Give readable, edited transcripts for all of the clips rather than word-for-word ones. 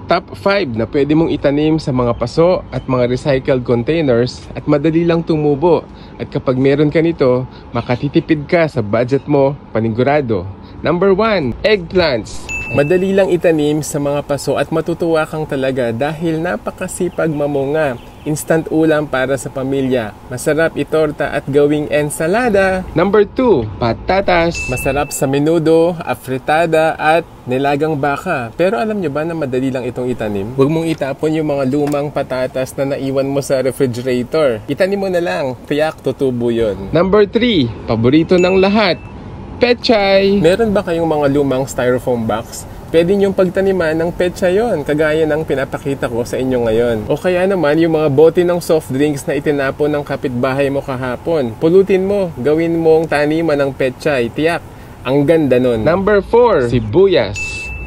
Top 5 na pwede mong itanim sa mga paso at mga recycled containers at madali lang tumubo. At kapag meron ka nito, makatitipid ka sa budget mo, panigurado. Number 1, eggplants. Madali lang itanim sa mga paso at matutuwa kang talaga dahil napakasipag mamunga. Instant ulam para sa pamilya. Masarap itorta at gawing ensalada. Number 2, patatas. Masarap sa menudo, afritada at nilagang baka. Pero alam nyo ba na madali lang itong itanim? Huwag mong itapon yung mga lumang patatas na naiwan mo sa refrigerator. Itanim mo na lang, tiyak tutubo yun. Number 3, paborito ng lahat, pechay. Meron ba kayong mga lumang styrofoam box? Pwede niyong pagtaniman ng pechay yon, kagaya ng pinapakita ko sa inyo ngayon. O kaya naman yung mga bote ng soft drinks na itinapon ng kapitbahay mo kahapon. Pulutin mo, gawin mong taniman ng pechay. Tiyak, ang ganda nun. Number 4, sibuyas.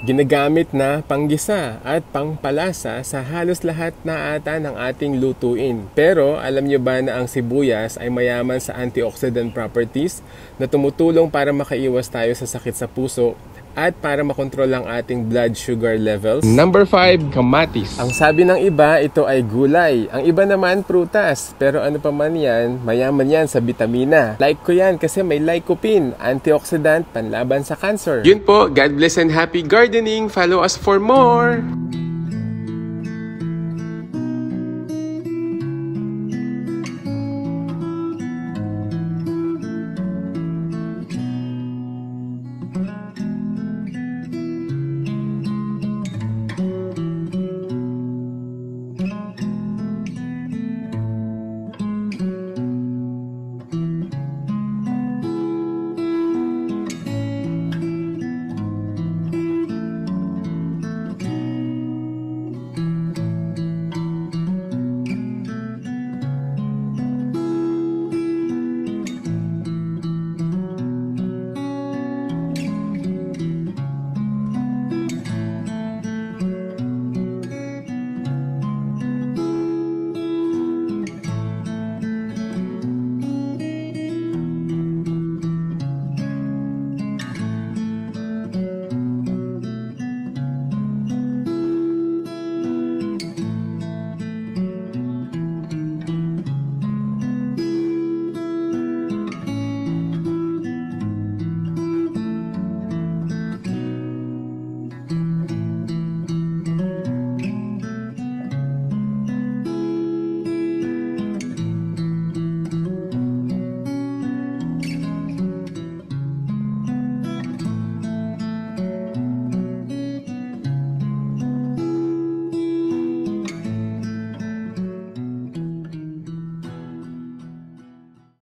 Ginagamit na panggisa at pangpalasa sa halos lahat na ata ng ating lutuin. Pero alam nyo ba na ang sibuyas ay mayaman sa antioxidant properties na tumutulong para makaiwas tayo sa sakit sa puso at para makontrol ang ating blood sugar levels? Number 5, kamatis. Ang sabi ng iba, ito ay gulay. Ang iba naman, prutas. Pero ano pa man yan, mayaman yan sa bitamina. Like ko yan kasi may lycopene, antioxidant, panlaban sa cancer. Yun po, God bless and happy gardening. Follow us for more!